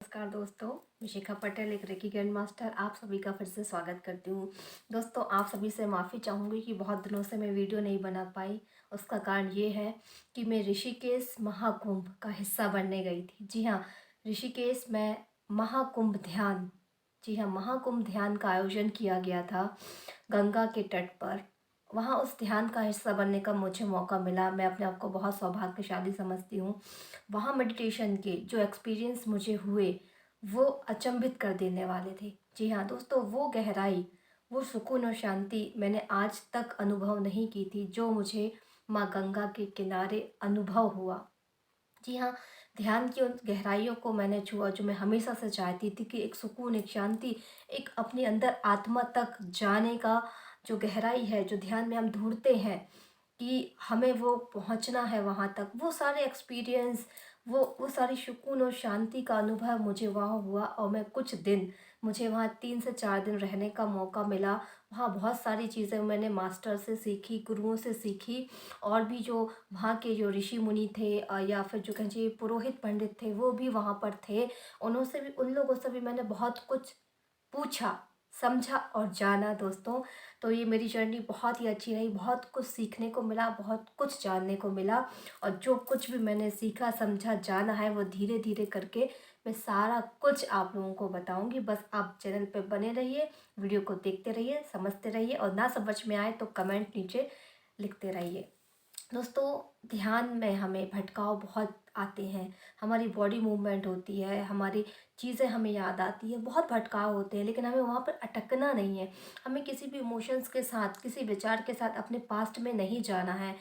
नमस्कार दोस्तों, मैं शिखा पटेल एक रेकी ग्रैंड मास्टर आप सभी का फिर से स्वागत करती हूँ। दोस्तों, आप सभी से माफ़ी चाहूँगी कि बहुत दिनों से मैं वीडियो नहीं बना पाई। उसका कारण ये है कि मैं ऋषिकेश महाकुंभ का हिस्सा बनने गई थी। जी हाँ, ऋषिकेश में महाकुंभ ध्यान, जी हाँ, महाकुंभ ध्यान का आयोजन किया गया था गंगा के तट पर। वहाँ उस ध्यान का हिस्सा बनने का मुझे मौका मिला। मैं अपने आप को बहुत सौभाग्यशाली समझती हूँ। वहाँ मेडिटेशन के जो एक्सपीरियंस मुझे हुए वो अचंभित कर देने वाले थे। जी हाँ दोस्तों, वो गहराई, वो सुकून और शांति मैंने आज तक अनुभव नहीं की थी जो मुझे माँ गंगा के किनारे अनुभव हुआ। जी हाँ, ध्यान की उन गहराइयों को मैंने छुआ जो मैं हमेशा से चाहती थी कि एक सुकून, एक शांति, एक अपने अंदर आत्मा तक जाने का जो गहराई है, जो ध्यान में हम ढूँढते हैं कि हमें वो पहुंचना है वहाँ तक, वो सारे एक्सपीरियंस, वो सारी सुकून और शांति का अनुभव मुझे वहाँ हुआ। और मैं कुछ दिन, मुझे वहाँ 3 से 4 दिन रहने का मौका मिला। वहाँ बहुत सारी चीज़ें मैंने मास्टर से सीखी, गुरुओं से सीखी। और भी जो वहाँ के जो ऋषि मुनि थे या फिर जो कहिए पुरोहित पंडित थे, वो भी वहाँ पर थे। उनसे भी, उन लोगों से भी मैंने बहुत कुछ पूछा, समझा और जाना दोस्तों। तो ये मेरी जर्नी बहुत ही अच्छी रही, बहुत कुछ सीखने को मिला, बहुत कुछ जानने को मिला। और जो कुछ भी मैंने सीखा, समझा, जाना है वो धीरे धीरे करके मैं सारा कुछ आप लोगों को बताऊंगी। बस आप चैनल पे बने रहिए, वीडियो को देखते रहिए, समझते रहिए और ना समझ में आए तो कमेंट नीचे लिखते रहिए। दोस्तों, ध्यान में हमें भटकाव बहुत आते हैं, हमारी बॉडी मूवमेंट होती है, हमारी चीज़ें हमें याद आती है, बहुत भटकाव होते हैं, लेकिन हमें वहाँ पर अटकना नहीं है। हमें किसी भी इमोशंस के साथ, किसी विचार के साथ अपने पास्ट में नहीं जाना है।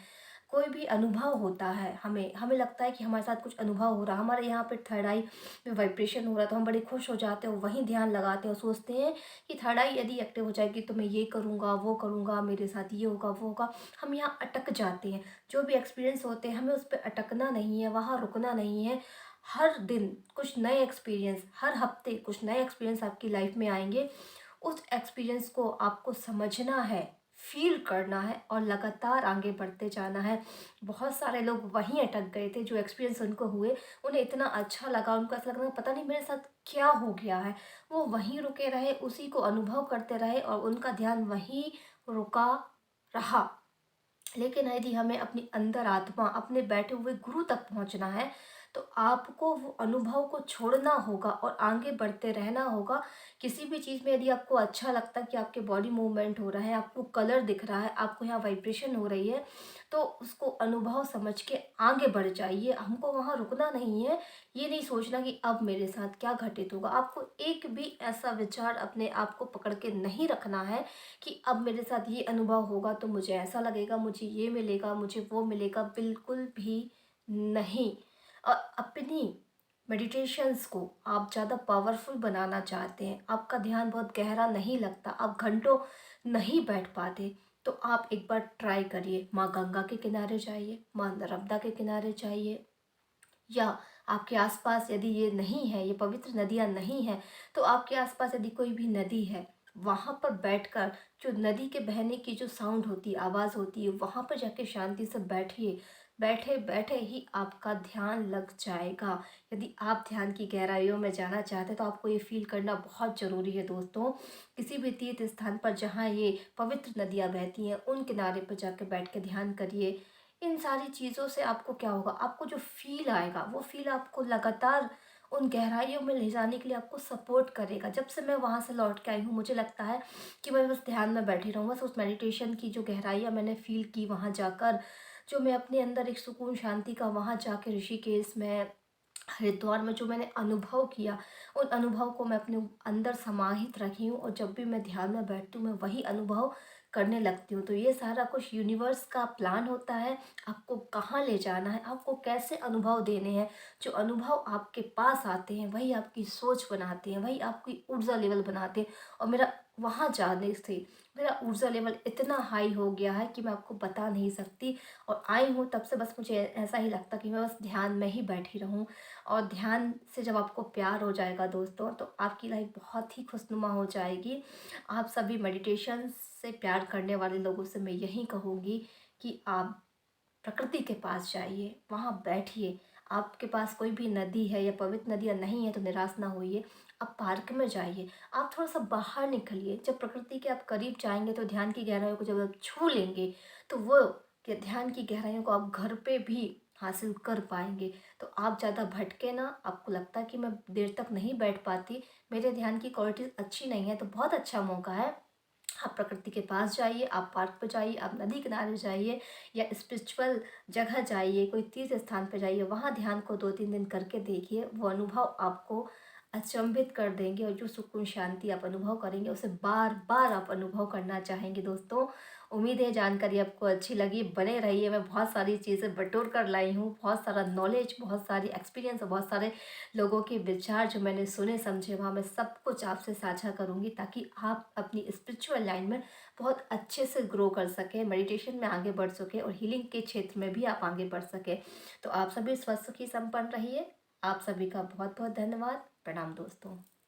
कोई भी अनुभव होता है, हमें हमें लगता है कि हमारे साथ कुछ अनुभव हो रहा है, हमारे यहाँ पे थर्ड आई में वाइब्रेशन हो रहा है तो हम बड़े खुश हो जाते हैं और वहीं ध्यान लगाते हैं और सोचते हैं कि थर्ड आई यदि एक्टिव हो जाएगी तो मैं ये करूँगा, वो करूँगा, मेरे साथ ये होगा, वो होगा। हम यहाँ अटक जाते हैं। जो भी एक्सपीरियंस होते हैं, हमें उस पर अटकना नहीं है, वहाँ रुकना नहीं है। हर दिन कुछ नए एक्सपीरियंस, हर हफ्ते कुछ नए एक्सपीरियंस आपकी लाइफ में आएंगे। उस एक्सपीरियंस को आपको समझना है, फील करना है और लगातार आगे बढ़ते जाना है। बहुत सारे लोग वहीं अटक गए थे, जो एक्सपीरियंस उनको हुए, उन्हें इतना अच्छा लगा, उनको ऐसा लगा पता नहीं मेरे साथ क्या हो गया है। वो वहीं रुके रहे, उसी को अनुभव करते रहे और उनका ध्यान वहीं रुका रहा। लेकिन यदि हमें अपनी अंदर आत्मा, अपने बैठे हुए गुरु तक पहुंचना है तो आपको वो अनुभव को छोड़ना होगा और आगे बढ़ते रहना होगा। किसी भी चीज़ में यदि आपको अच्छा लगता है कि आपके बॉडी मूवमेंट हो रहा है, आपको कलर दिख रहा है, आपको यहाँ वाइब्रेशन हो रही है, तो उसको अनुभव समझ के आगे बढ़ जाइए। हमको वहाँ रुकना नहीं है। ये नहीं सोचना कि अब मेरे साथ क्या घटित होगा। आपको एक भी ऐसा विचार अपने आप को पकड़ के नहीं रखना है कि अब मेरे साथ ये अनुभव होगा तो मुझे ऐसा लगेगा, मुझे ये मिलेगा, मुझे वो मिलेगा, बिल्कुल भी नहीं। और अपनी मेडिटेशंस को आप ज़्यादा पावरफुल बनाना चाहते हैं, आपका ध्यान बहुत गहरा नहीं लगता, आप घंटों नहीं बैठ पाते, तो आप एक बार ट्राई करिए। माँ गंगा के किनारे जाइए, माँ नर्मदा के किनारे जाइए, या आपके आसपास यदि ये नहीं है, ये पवित्र नदियाँ नहीं हैं, तो आपके आसपास यदि कोई भी नदी है, वहाँ पर बैठकर जो नदी के बहने की जो साउंड होती है, आवाज़ होती है, वहाँ पर जाके शांति से बैठिए। बैठे बैठे ही आपका ध्यान लग जाएगा। यदि आप ध्यान की गहराइयों में जाना चाहते हैं तो आपको ये फील करना बहुत ज़रूरी है दोस्तों। किसी भी तीर्थ स्थान पर जहाँ ये पवित्र नदियाँ बहती हैं, उन किनारे पर जाकर बैठ के ध्यान करिए। इन सारी चीज़ों से आपको क्या होगा, आपको जो फ़ील आएगा वो फ़ील आपको लगातार उन गहराइयों में ले जाने के लिए आपको सपोर्ट करेगा। जब से मैं वहाँ से लौट के आई हूँ, मुझे लगता है कि मैं बस ध्यान में बैठी रहूँ, बस उस मेडिटेशन की जो गहराइयाँ मैंने फ़ील की वहाँ जाकर, जो मैं अपने अंदर एक सुकून शांति का वहाँ जाके ऋषिकेश में, हरिद्वार में जो मैंने अनुभव किया, उन अनुभव को मैं अपने अंदर समाहित रखी हूँ और जब भी मैं ध्यान में बैठती हूँ मैं वही अनुभव करने लगती हूँ। तो ये सारा कुछ यूनिवर्स का प्लान होता है, आपको कहाँ ले जाना है, आपको कैसे अनुभव देने हैं। जो अनुभव आपके पास आते हैं वही आपकी सोच बनाते हैं, वही आपकी ऊर्जा लेवल बनाते हैं। और मेरा वहाँ जाने से मेरा ऊर्जा लेवल इतना हाई हो गया है कि मैं आपको बता नहीं सकती। और आई हूँ तब से बस मुझे ऐसा ही लगता कि मैं बस ध्यान में ही बैठी रहूँ। और ध्यान से जब आपको प्यार हो जाएगा दोस्तों, तो आपकी लाइफ बहुत ही खुशनुमा हो जाएगी। आप सभी मेडिटेशन से प्यार करने वाले लोगों से मैं यही कहूँगी कि आप प्रकृति के पास जाइए, वहाँ बैठिए, आपके पास कोई भी नदी है या पवित्र नदियाँ नहीं है तो निराश ना होइए। आप पार्क में जाइए, आप थोड़ा-सा बाहर निकलिए। जब प्रकृति के आप करीब जाएँगे तो ध्यान की गहराइयों को जब आप छू लेंगे, तो वो कि ध्यान की गहराइयों को आप घर पे भी हासिल कर पाएँगे। तो आप ज़्यादा भटके ना, आपको लगता है कि मैं देर तक नहीं बैठ पाती, मेरे ध्यान की क्वालिटी अच्छी नहीं है, तो बहुत अच्छा मौका है। आप प्रकृति के पास जाइए, आप पार्क पे जाइए, आप नदी किनारे जाइए या स्पिरिचुअल जगह जाइए, कोई तीर्थ स्थान पे जाइए, वहाँ ध्यान को 2-3 दिन करके देखिए। वो अनुभव आपको अचंभित कर देंगे और जो सुकून शांति आप अनुभव करेंगे, उसे बार-बार आप अनुभव करना चाहेंगे दोस्तों। उम्मीद है जानकारी आपको अच्छी लगी, बने रहिए। मैं बहुत सारी चीज़ें बटोर कर लाई हूँ, बहुत सारा नॉलेज, बहुत सारी एक्सपीरियंस और बहुत सारे लोगों के विचार जो मैंने सुने समझे, वहाँ मैं सब कुछ आपसे साझा करूँगी ताकि आप अपनी स्पिरिचुअल लाइन में बहुत अच्छे से ग्रो कर सकें, मेडिटेशन में आगे बढ़ सकें और हीलिंग के क्षेत्र में भी आप आगे बढ़ सकें। तो आप सभी स्वस्थ सुखी संपन्न रहिए। आप सभी का बहुत बहुत धन्यवाद। प्रणाम दोस्तों।